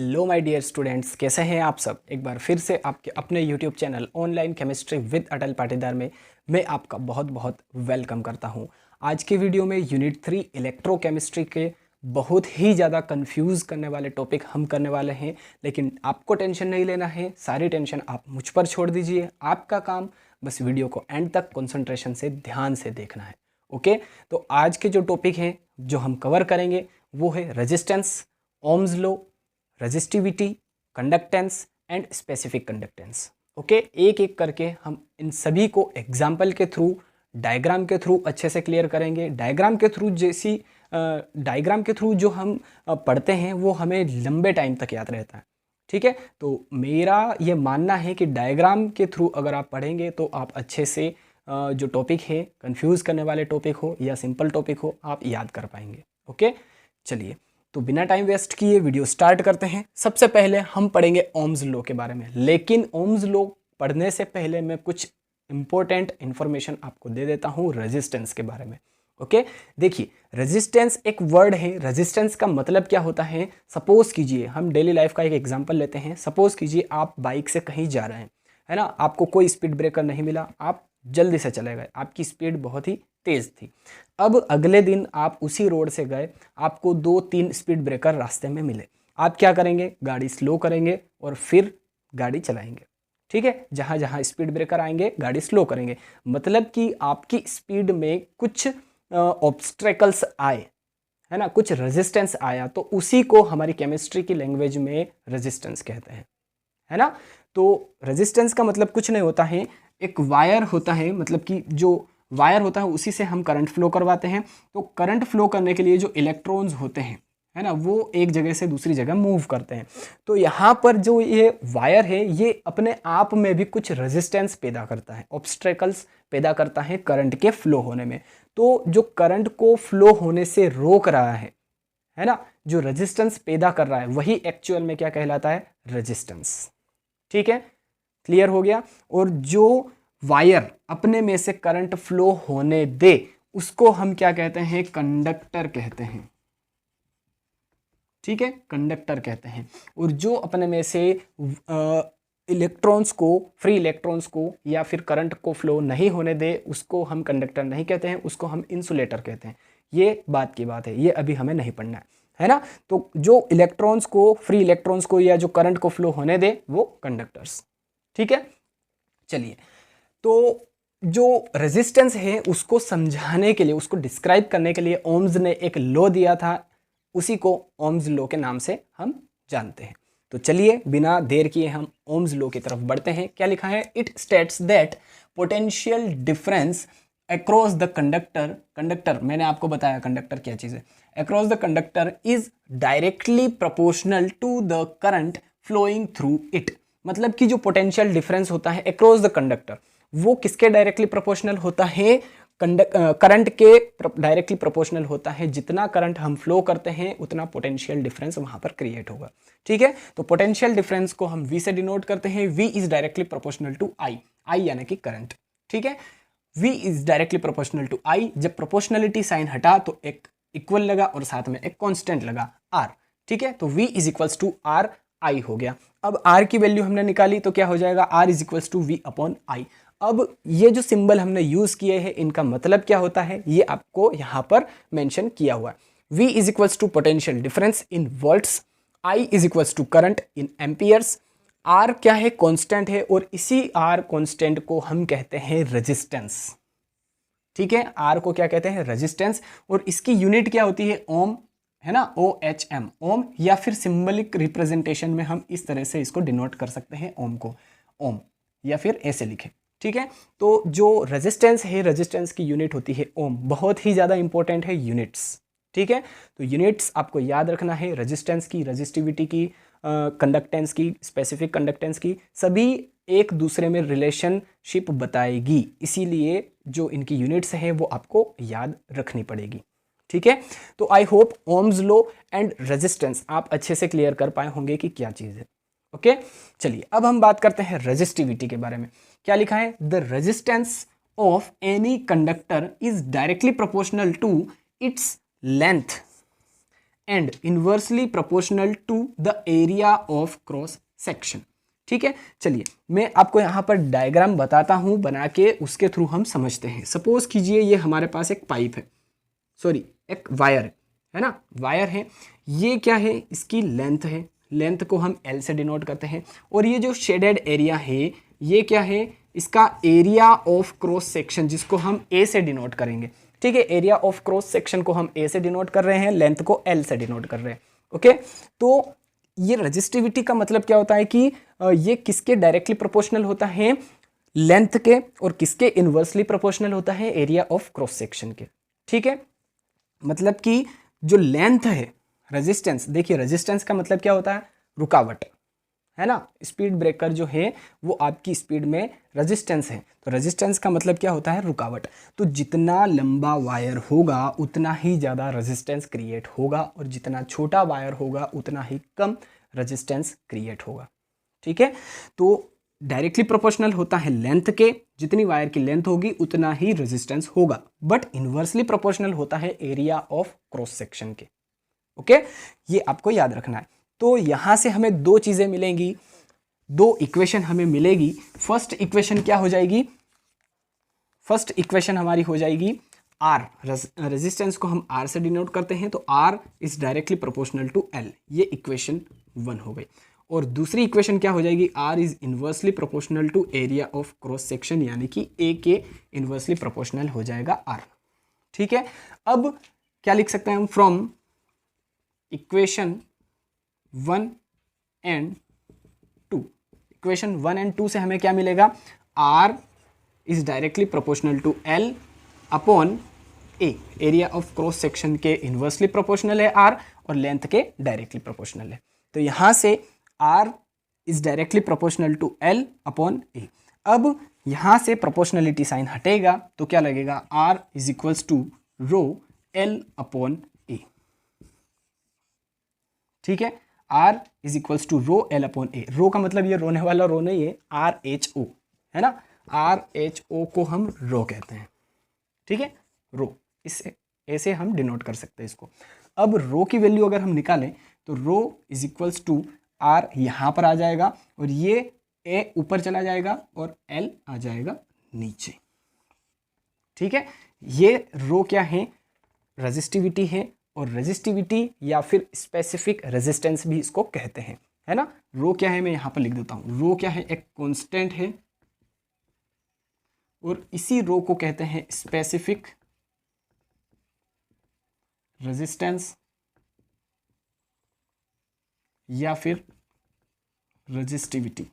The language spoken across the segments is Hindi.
हेलो माय डियर स्टूडेंट्स, कैसे हैं आप सब। एक बार फिर से आपके अपने YouTube channel online chemistry with Atal Patidar में मैं आपका बहुत बहुत वेलकम करता हूं। आज के वीडियो में यूनिट 3 इलेक्ट्रोकेमिस्ट्री के बहुत ही ज़्यादा कंफ्यूज करने वाले टॉपिक हम करने वाले हैं, लेकिन आपको टेंशन नहीं लेना है। सारी टेंशन आप मुझ पर छोड़ दीजिए। आपका काम बस वीडियो को एंड तक कॉन्सेंट्रेशन से ध्यान से देखना है। ओके, तो आज के जो टॉपिक हैं जो हम कवर करेंगे वो है resistance, Ohm's law, resistivity, conductance and specific conductance. Okay, एक एक करके हम इन सभी को एग्जाम्पल के थ्रू, डायग्राम के थ्रू अच्छे से क्लियर करेंगे। डायग्राम के थ्रू जो हम पढ़ते हैं वो हमें लंबे टाइम तक याद रहता है। ठीक है, तो मेरा ये मानना है कि डायग्राम के थ्रू अगर आप पढ़ेंगे तो आप अच्छे से जो टॉपिक है, कंफ्यूज करने वाले टॉपिक हो या सिंपल टॉपिक हो, आप याद कर पाएंगे। ओके, चलिए तो बिना टाइम वेस्ट किए वीडियो स्टार्ट करते हैं। सबसे पहले हम पढ़ेंगे ओम्स लॉ के बारे में, लेकिन ओम्स लॉ पढ़ने से पहले मैं कुछ इंपॉर्टेंट इंफॉर्मेशन आपको दे देता हूँ रेजिस्टेंस के बारे में। ओके, देखिए रेजिस्टेंस एक वर्ड है। रेजिस्टेंस का मतलब क्या होता है, सपोज कीजिए हम डेली लाइफ का एक एग्जांपल लेते हैं। सपोज कीजिए आप बाइक से कहीं जा रहे हैं, है ना, आपको कोई स्पीड ब्रेकर नहीं मिला, आप जल्दी से चले गए, आपकी स्पीड बहुत ही तेज थी। अब अगले दिन आप उसी रोड से गए, आपको 2-3 स्पीड ब्रेकर रास्ते में मिले। आप क्या करेंगे, गाड़ी स्लो करेंगे और फिर गाड़ी चलाएंगे। ठीक है, जहां जहां स्पीड ब्रेकर आएंगे गाड़ी स्लो करेंगे। मतलब कि आपकी स्पीड में कुछ ऑब्स्ट्रेकल्स आए, है ना, कुछ रेजिस्टेंस आया, तो उसी को हमारी केमिस्ट्री की लैंग्वेज में रेजिस्टेंस कहते हैं, है ना। तो रेजिस्टेंस का मतलब कुछ नहीं होता है, एक वायर होता है, मतलब कि जो वायर होता है उसी से हम करंट फ्लो करवाते हैं। तो करंट फ्लो करने के लिए जो इलेक्ट्रॉन्स होते हैं, है ना, वो एक जगह से दूसरी जगह मूव करते हैं। तो यहाँ पर जो ये वायर है ये अपने आप में भी कुछ रेजिस्टेंस पैदा करता है, ऑब्स्ट्रेकल्स पैदा करता है करंट के फ्लो होने में। तो जो करंट को फ्लो होने से रोक रहा है ना, जो रेजिस्टेंस पैदा कर रहा है, वही एक्चुअल में क्या कहलाता है, रेजिस्टेंस। ठीक है, क्लियर हो गया। और जो वायर अपने में से करंट फ्लो होने दे उसको हम क्या कहते हैं, कंडक्टर कहते हैं। ठीक है, कंडक्टर कहते हैं। और जो अपने में से इलेक्ट्रॉन्स को, फ्री इलेक्ट्रॉन्स को या फिर करंट को फ्लो नहीं होने दे उसको हम कंडक्टर नहीं कहते हैं, उसको हम इंसुलेटर कहते हैं। ये बात की बात है, ये अभी हमें नहीं पढ़ना है ना। तो जो इलेक्ट्रॉन्स को, फ्री इलेक्ट्रॉन्स को या जो करंट को फ्लो होने दे वो कंडक्टर्स। ठीक है, चलिए तो जो रेजिस्टेंस है उसको समझाने के लिए, उसको डिस्क्राइब करने के लिए ओम्स ने एक लॉ दिया था, उसी को ओम्स लॉ के नाम से हम जानते हैं। तो चलिए बिना देर किए हम ओम्स लॉ की तरफ बढ़ते हैं। क्या लिखा है, it states that potential difference across the conductor मैंने आपको बताया कंडक्टर क्या चीज़ है, across the conductor is directly proportional to the current flowing through it. मतलब कि जो पोटेंशियल डिफरेंस होता है अक्रॉस द कंडक्टर, वो किसके डायरेक्टली प्रोपोर्शनल होता है, करंट के डायरेक्टली प्रोपोर्शनल होता है। जितना करंट हम फ्लो करते हैं उतना पोटेंशियल डिफरेंस वहां पर क्रिएट होगा। ठीक है, तो पोटेंशियल डिफरेंस को हम V से डिनोट करते हैं। V is directly proportional to I यानी कि करंट। ठीक है, V is directly proportional to I। जब प्रोपोर्शनलिटी साइन हटा तो एक इक्वल लगा और साथ में एक कांस्टेंट लगा R। ठीक है, तो V is equals to R I हो गया। अब R की वैल्यू हमने निकाली तो क्या हो जाएगा, R is equals to V upon I। अब ये जो सिंबल हमने यूज किए हैं इनका मतलब क्या होता है ये आपको यहां पर मेंशन किया हुआ है। V is equals to potential difference in volts, I is equals to current in amperes. R क्या है, कांस्टेंट है, और इसी R कांस्टेंट को हम कहते हैं रेजिस्टेंस। ठीक है, R को क्या कहते हैं, रेजिस्टेंस। और इसकी यूनिट क्या होती है, ओम, है ना, OHM, ओम। या फिर सिंबलिक रिप्रेजेंटेशन में हम इस तरह से इसको डिनोट कर सकते हैं ओम को, ओम, या फिर ऐसे लिखें। ठीक है, तो जो रेजिस्टेंस है, रेजिस्टेंस की यूनिट होती है ओम। बहुत ही ज़्यादा इंपॉर्टेंट है यूनिट्स। ठीक है, तो यूनिट्स आपको याद रखना है, रेजिस्टेंस की, रेजिस्टिविटी की, कंडक्टेंस की, स्पेसिफिक कंडक्टेंस की, सभी एक दूसरे में रिलेशनशिप बताएगी। इसीलिए जो इनकी यूनिट्स हैं वो आपको याद रखनी पड़ेगी। ठीक है, तो I hope Ohm's law and resistance आप अच्छे से क्लियर कर पाए होंगे कि क्या चीज़ है। ओके, चलिए अब हम बात करते हैं रेजिस्टिविटी के बारे में। क्या लिखा है, the resistance of any conductor is directly proportional to its length and inversely proportional to the area of cross section. ठीक है, चलिए मैं आपको यहाँ पर डायग्राम बताता हूँ बना के, उसके थ्रू हम समझते हैं। सपोज कीजिए ये हमारे पास एक पाइप है, सॉरी एक वायर है ना, वायर है। ये क्या है, इसकी लेंथ है, लेंथ को हम L से डिनोट करते हैं। और ये जो शेडेड एरिया है ये क्या है, इसका एरिया ऑफ क्रॉस सेक्शन, जिसको हम A से डिनोट करेंगे। ठीक है, एरिया ऑफ क्रॉस सेक्शन को हम A से डिनोट कर रहे हैं, लेंथ को L से डिनोट कर रहे हैं। ओके, तो ये रजिस्टिविटी का मतलब क्या होता है कि ये किसके डायरेक्टली प्रोपोर्शनल होता है, लेंथ के, और किसके इनवर्सली प्रोपोर्शनल होता है, एरिया ऑफ क्रॉस सेक्शन के। ठीक है, मतलब कि जो लेंथ है, रेजिस्टेंस, देखिए रेजिस्टेंस का मतलब क्या होता है, रुकावट, है ना। स्पीड ब्रेकर जो है वो आपकी स्पीड में रेजिस्टेंस है, तो रेजिस्टेंस का मतलब क्या होता है, रुकावट। तो जितना लंबा वायर होगा उतना ही ज़्यादा रेजिस्टेंस क्रिएट होगा, और जितना छोटा वायर होगा उतना ही कम रेजिस्टेंस क्रिएट होगा। ठीक है, तो डायरेक्टली प्रोपोर्शनल होता है लेंथ के, जितनी वायर की लेंथ होगी उतना ही रेजिस्टेंस होगा, बट इनवर्सली प्रोपोर्शनल होता है एरिया ऑफ क्रॉस सेक्शन के। ओके, ये आपको याद रखना है। तो यहां से हमें दो चीजें मिलेंगी, दो इक्वेशन हमें मिलेगी। फर्स्ट इक्वेशन क्या हो जाएगी, फर्स्ट इक्वेशन हमारी हो जाएगी R, रेजिस्टेंस को हम R से डिनोट करते हैं, तो R is directly proportional to L, ये इक्वेशन 1 हो गई। और दूसरी इक्वेशन क्या हो जाएगी, R is inversely proportional to area of cross section, यानी कि A के इनवर्सली प्रोपोर्शनल हो जाएगा R। ठीक है, अब क्या लिख सकते हैं हम, from equation 1 and 2, equation 1 and 2 से हमें क्या मिलेगा, R is directly proportional to L upon A, area of cross section के इनवर्सली प्रोपोर्शनल है R, और लेंथ के डायरेक्टली प्रोपोर्शनल है। तो यहां से R is directly proportional to L upon A। अब यहां से प्रोपोर्शनलिटी साइन हटेगा तो क्या लगेगा, R is equals to rho L upon A। ठीक है, R is equals to rho L upon A। Rho का मतलब ये रोने वाला रो नहीं है, RHO है ना, RHO को हम रो कहते हैं। ठीक है, रो, इससे ऐसे हम डिनोट कर सकते हैं इसको। अब रो की वैल्यू अगर हम निकालें तो rho is equals to R यहाँ पर आ जाएगा, और ये A ऊपर चला जाएगा और L आ जाएगा नीचे। ठीक है, ये रो क्या है, रेजिस्टिविटी है, और रेजिस्टिविटी या फिर स्पेसिफिक रेजिस्टेंस भी इसको कहते हैं, है ना। रो क्या है, मैं यहाँ पर लिख देता हूँ, रो क्या है, एक कांस्टेंट है, और इसी रो को कहते हैं स्पेसिफिक रेजिस्टेंस या फिर रेजिस्टिविटी।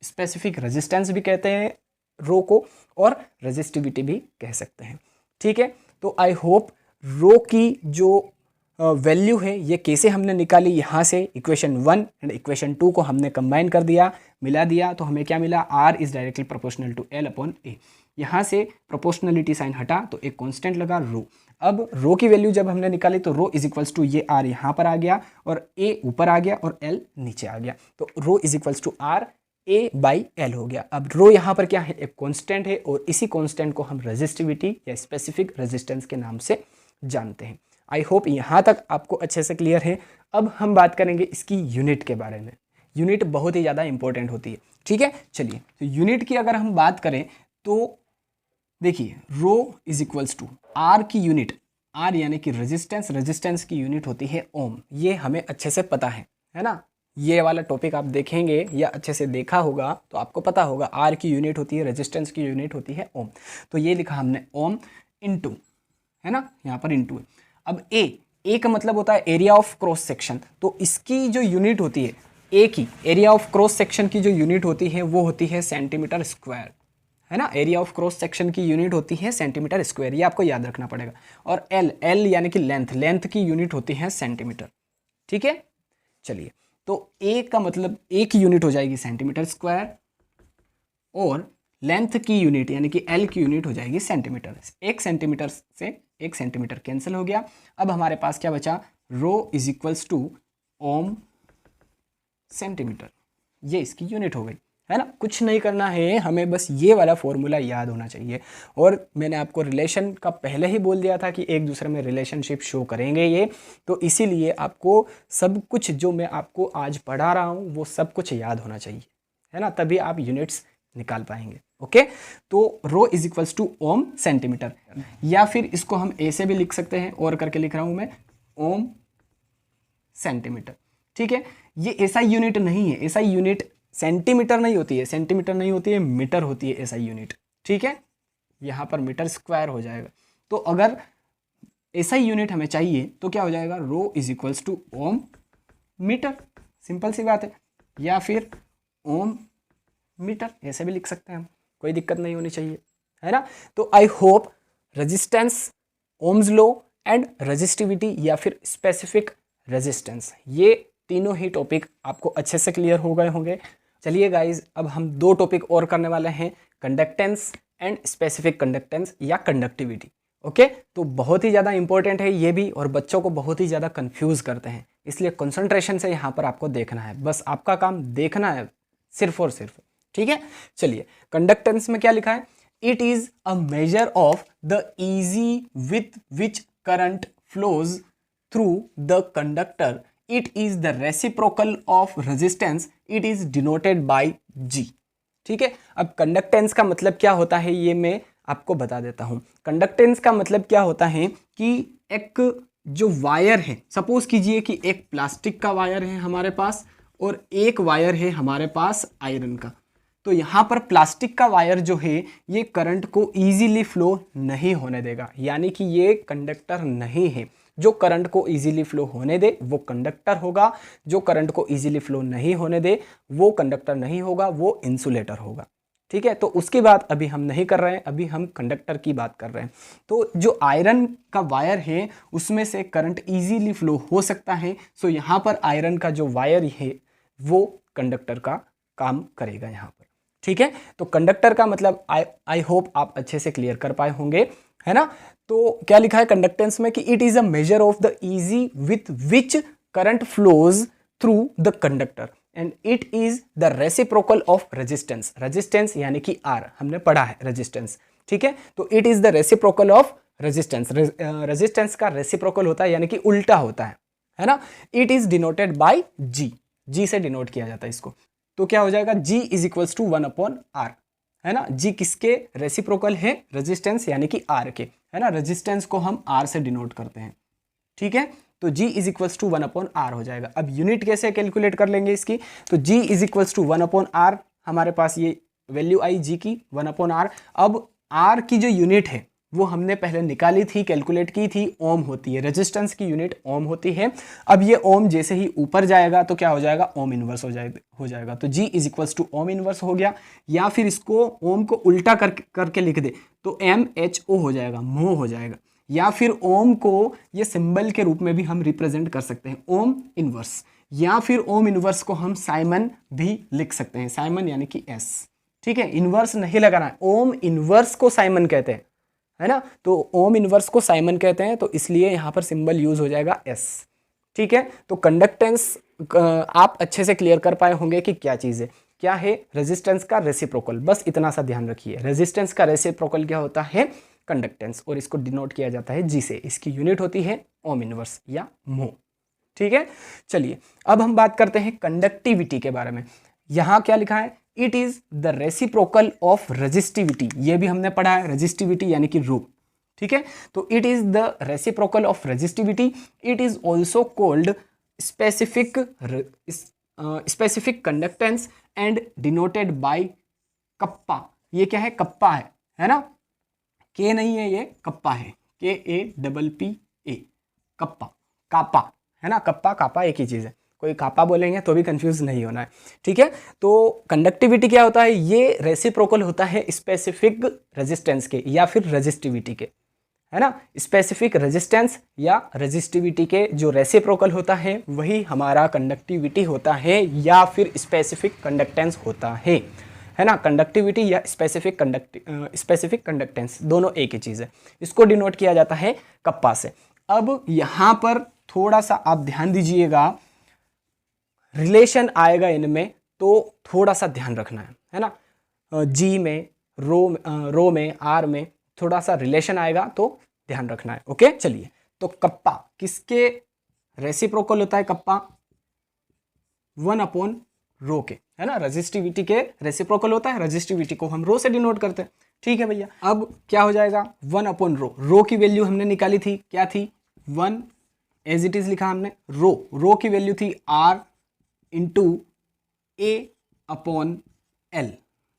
स्पेसिफिक रेजिस्टेंस भी कहते हैं रो को, और रेजिस्टिविटी भी कह सकते हैं। ठीक है, तो आई होप रो की जो वैल्यू है ये कैसे हमने निकाली, यहाँ से इक्वेशन 1 एंड इक्वेशन 2 को हमने कंबाइन कर दिया, मिला दिया, तो हमें क्या मिला, R is directly proportional to L upon A। यहाँ से प्रोपोर्शनलिटी साइन हटा तो एक कांस्टेंट लगा रो। अब रो की वैल्यू जब हमने निकाली तो रो इज इक्वल्स टू ये R यहाँ पर आ गया, और A ऊपर आ गया, और L नीचे आ गया, तो rho is equals to R A by L हो गया। अब रो यहाँ पर क्या है, एक कांस्टेंट है, और इसी कांस्टेंट को हम रेजिस्टिविटी या स्पेसिफिक रेजिस्टेंस के नाम से जानते हैं। आई होप यहाँ तक आपको अच्छे से क्लियर है। अब हम बात करेंगे इसकी यूनिट के बारे में। यूनिट बहुत ही ज़्यादा इंपॉर्टेंट होती है। ठीक है, चलिए, तो यूनिट की अगर हम बात करें तो देखिए, रो इज इक्वल्स टू R की यूनिट, R यानी कि रेजिस्टेंस, रेजिस्टेंस की यूनिट होती है ओम। ये हमें अच्छे से पता है ना। ये वाला टॉपिक आप देखेंगे या अच्छे से देखा होगा तो आपको पता होगा, R की यूनिट होती है, रेजिस्टेंस की यूनिट होती है ओम। तो ये लिखा हमने ओम इनटू, है ना, यहाँ पर इनटू है। अब ए का मतलब होता है एरिया ऑफ क्रॉस सेक्शन, तो इसकी जो यूनिट होती है ए की, एरिया ऑफ क्रॉस सेक्शन की जो यूनिट होती है वो होती है सेंटीमीटर स्क्वायर, है ना। एरिया ऑफ क्रॉस सेक्शन की यूनिट होती है सेंटीमीटर स्क्वायर, ये आपको याद रखना पड़ेगा। और एल यानी कि लेंथ, लेंथ की यूनिट होती है सेंटीमीटर। ठीक है, चलिए, तो ए का मतलब ए की यूनिट हो जाएगी सेंटीमीटर स्क्वायर, और लेंथ की यूनिट यानी कि एल की यूनिट हो जाएगी सेंटीमीटर। एक सेंटीमीटर से एक सेंटीमीटर कैंसिल हो गया। अब हमारे पास क्या बचा, rho is equals to ohm centimetre, ये इसकी यूनिट हो गई, है ना, कुछ नहीं करना है, हमें बस ये वाला फॉर्मूला याद होना चाहिए। और मैंने आपको रिलेशन का पहले ही बोल दिया था कि एक दूसरे में रिलेशनशिप शो करेंगे ये, तो इसीलिए आपको सब कुछ जो मैं आपको आज पढ़ा रहा हूँ वो सब कुछ याद होना चाहिए, है ना, तभी आप यूनिट्स निकाल पाएंगे। ओके, तो rho is equals to ohm centimetre, या फिर इसको हम ए से भी लिख सकते हैं, और करके लिख रहा हूँ मैं ओम सेंटीमीटर। ठीक है, ये एसआई यूनिट नहीं है, एसआई यूनिट सेंटीमीटर नहीं होती है, सेंटीमीटर नहीं होती है, मीटर होती है एसआई यूनिट। ठीक है, यहाँ पर मीटर स्क्वायर हो जाएगा। तो अगर एसआई यूनिट हमें चाहिए तो क्या हो जाएगा, rho is equals to ohm metre, simple सी बात है, या फिर ओम मीटर ऐसे भी लिख सकते हैं हम, कोई दिक्कत नहीं होनी चाहिए, है ना। तो I hope resistance, Ohm's law and resistivity या फिर स्पेसिफिक रेजिस्टेंस, ये तीनों ही टॉपिक आपको अच्छे से क्लियर हो गए होंगे। चलिए गाइज, अब हम दो टॉपिक और करने वाले हैं, कंडक्टेंस एंड स्पेसिफिक कंडक्टेंस या कंडक्टिविटी। ओके, तो बहुत ही ज़्यादा इंपॉर्टेंट है ये भी, और बच्चों को बहुत ही ज़्यादा कंफ्यूज करते हैं, इसलिए कंसंट्रेशन से यहाँ पर आपको देखना है, बस आपका काम देखना है सिर्फ और सिर्फ। ठीक है, चलिए, कंडक्टेंस में क्या लिखा है, it is a measure of the easy with which current flows through the conductor, it is the reciprocal of resistance, it is denoted by G. ठीक है, अब कंडक्टेंस का मतलब क्या होता है ये मैं आपको बता देता हूं। कंडक्टेंस का मतलब क्या होता है कि एक जो वायर है, सपोज कीजिए कि एक प्लास्टिक का वायर है हमारे पास और एक वायर है हमारे पास आयरन का, तो यहाँ पर प्लास्टिक का वायर जो है ये करंट को इजीली फ्लो नहीं होने देगा, यानी कि ये कंडक्टर नहीं है। जो करंट को इजीली फ्लो होने दे वो कंडक्टर होगा, जो करंट को इजीली फ्लो नहीं होने दे वो कंडक्टर नहीं होगा, वो इंसुलेटर होगा। ठीक है, तो उसकी बात अभी हम नहीं कर रहे हैं, अभी हम कंडक्टर की बात कर रहे हैं। तो जो आयरन का वायर है उसमें से करंट इजीली फ्लो हो सकता है, सो यहाँ पर आयरन का जो वायर है वो कंडक्टर का काम करेगा यहाँ पर। ठीक है, तो कंडक्टर का मतलब आई होप आप अच्छे से क्लियर कर पाए होंगे, है ना। तो क्या लिखा है कंडक्टेंस में कि it is a measure of the easy with which current flows through the conductor and it is the reciprocal of resistance. Resistance यानी कि आर, हमने पढ़ा है रेजिस्टेंस। ठीक है, तो it is the reciprocal of resistance, resistance का रेसिप्रोकल होता है यानी कि उल्टा होता है ना। इट इज डिनोटेड बाय जी, जी से डिनोट किया जाता है इसको। तो क्या हो जाएगा, जी इज इक्वल्स टू 1/r, है ना। जी किसके रेसिप्रोकल है, रेजिस्टेंस यानी कि आर के, है ना। रेजिस्टेंस को हम आर से डिनोट करते हैं। ठीक है, तो G is equals to 1/r हो जाएगा। अब यूनिट कैसे कैलकुलेट कर लेंगे इसकी, तो G is equals to 1/r, हमारे पास ये वैल्यू आई जी की 1/r। अब आर की जो यूनिट है वो हमने पहले निकाली थी, कैलकुलेट की थी, ओम होती है, रेजिस्टेंस की यूनिट ओम होती है। अब ये ओम जैसे ही ऊपर जाएगा तो क्या हो जाएगा, ओम इनवर्स हो जाएगा। तो G is equals to ohm inverse हो गया, या फिर इसको ओम को उल्टा करके लिख दे तो MHO हो जाएगा, मोह हो जाएगा। या फिर ओम को ये सिंबल के रूप में भी हम रिप्रेजेंट कर सकते हैं, ओम इनवर्स, या फिर ओम इनवर्स को हम साइमन भी लिख सकते हैं, साइमन यानी कि S। ठीक है, इनवर्स नहीं लगाना है, ओम इनवर्स को साइमन कहते हैं, है ना। तो ओम इनवर्स को साइमन कहते हैं, तो इसलिए यहाँ पर सिंबल यूज हो जाएगा S। ठीक है, तो कंडक्टेंस आप अच्छे से क्लियर कर पाए होंगे कि क्या चीज़ है, क्या है, रेजिस्टेंस का रेसिप्रोकल, बस इतना सा ध्यान रखिए। रेजिस्टेंस का रेसिप्रोकल क्या होता है, कंडक्टेंस, और इसको डिनोट किया जाता है जी से, इसकी यूनिट होती है ओम इनवर्स या मोह। ठीक है, चलिए अब हम बात करते हैं कंडक्टिविटी के बारे में। यहाँ क्या लिखा है, it is the reciprocal of resistivity, ये भी हमने पढ़ा है, रेजिस्टिविटी यानी कि रो। ठीक है, तो it is the reciprocal of resistivity, it is also called specific conductance and denoted by kappa. ये क्या है, कप्पा है ना, के नहीं है, ये कप्पा है, KAPPA, कप्पा, कापा, है ना। कप्पा कापा एक ही चीज़ है, कोई कापा बोलेंगे तो भी कंफ्यूज नहीं होना है। ठीक है, तो कंडक्टिविटी क्या होता है, ये रेसिप्रोकल होता है स्पेसिफिक रेजिस्टेंस के या फिर रेजिस्टिविटी के, है ना। स्पेसिफिक रेजिस्टेंस या रेजिस्टिविटी के जो रेसिप्रोकल होता है वही हमारा कंडक्टिविटी होता है या फिर स्पेसिफिक कंडक्टेंस होता है ना। कंडक्टिविटी या स्पेसिफिक कंडक्टेंस दोनों एक ही चीज़ है, इसको डिनोट किया जाता है कप्पा से। अब यहाँ पर थोड़ा सा आप ध्यान दीजिएगा, रिलेशन आएगा इनमें तो थोड़ा सा ध्यान रखना है ना, जी में, रो में, आर में थोड़ा सा रिलेशन आएगा तो ध्यान रखना है। ओके चलिए, तो कप्पा किसके रेसिप्रोकल होता है? कप्पा 1/रो के, है ना, रेजिस्टिविटी के रेसिप्रोकल होता है, रेजिस्टिविटी को हम रो से डिनोट करते हैं। ठीक है भैया, अब क्या हो जाएगा? 1/रो, रो की वैल्यू हमने निकाली थी, क्या थी? 1, एज इट इज लिखा हमने। रो की वैल्यू थी R इंटू A/L,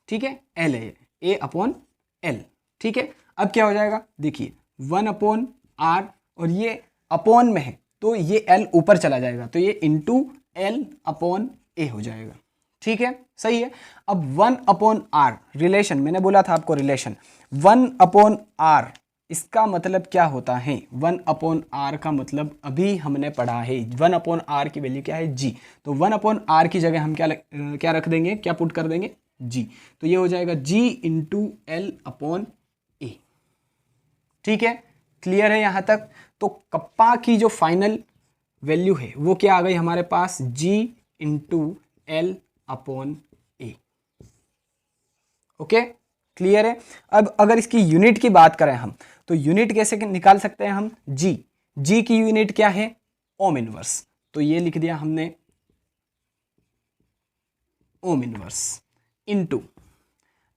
ठीक है, L है A/L, ठीक है। अब क्या हो जाएगा? देखिए 1/R और ये अपॉन में है तो ये L ऊपर चला जाएगा तो ये इंटू L/A हो जाएगा, ठीक है, सही है। अब 1/R रिलेशन, मैंने बोला था आपको रिलेशन 1/R, इसका मतलब क्या होता है? 1/R का मतलब अभी हमने पढ़ा है, 1/R की वैल्यू क्या है? G। तो 1/R की जगह हम क्या रख देंगे, क्या पुट कर देंगे? G। तो ये हो जाएगा G इंटू L/A, ठीक है, क्लियर है यहां तक? तो कप्पा की जो फाइनल वैल्यू है वो क्या आ गई हमारे पास? G into L/A। Okay clear है? अब अगर इसकी यूनिट की बात करें हम, तो यूनिट कैसे निकाल सकते हैं हम? जी की यूनिट क्या है? Ohm inverse. तो ये लिख दिया हमने ओम इनवर्स इंटू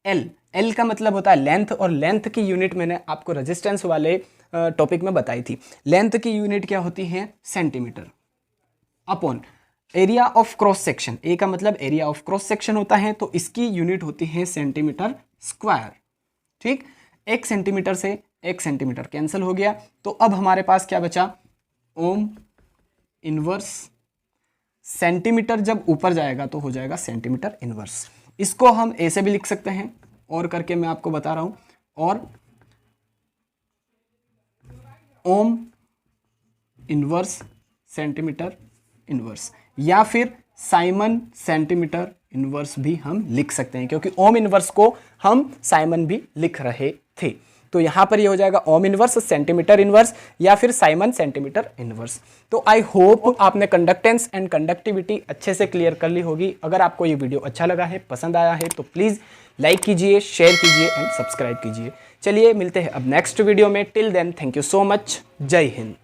एल का मतलब होता है लेंथ, और लेंथ की यूनिट मैंने आपको रेजिस्टेंस वाले टॉपिक में बताई थी। लेंथ की यूनिट क्या होती है? Centimetre upon area of cross section. A का मतलब एरिया ऑफ क्रॉस सेक्शन होता है, तो इसकी यूनिट होती है सेंटीमीटर स्क्वायर, ठीक। 1 सेंटीमीटर से 1 सेंटीमीटर कैंसिल हो गया, तो अब हमारे पास क्या बचा? Ohm inverse. सेंटीमीटर जब ऊपर जाएगा तो हो जाएगा सेंटीमीटर इनवर्स। इसको हम ऐसे भी लिख सकते हैं, और करके मैं आपको बता रहा हूं, और ओम इनवर्स सेंटीमीटर इनवर्स, या फिर साइमन सेंटीमीटर इनवर्स भी हम लिख सकते हैं, क्योंकि ओम इनवर्स को हम साइमन भी लिख रहे थे। तो यहां पर ये हो जाएगा ओम इनवर्स सेंटीमीटर इनवर्स या फिर साइमन सेंटीमीटर इनवर्स। तो आई होप आपने कंडक्टेंस एंड कंडक्टिविटी अच्छे से क्लियर कर ली होगी। अगर आपको ये वीडियो अच्छा लगा है, पसंद आया है, तो प्लीज़ लाइक कीजिए, शेयर कीजिए एंड सब्सक्राइब कीजिए। चलिए मिलते हैं अब नेक्स्ट वीडियो में। Till then thank you so much. जय हिंद।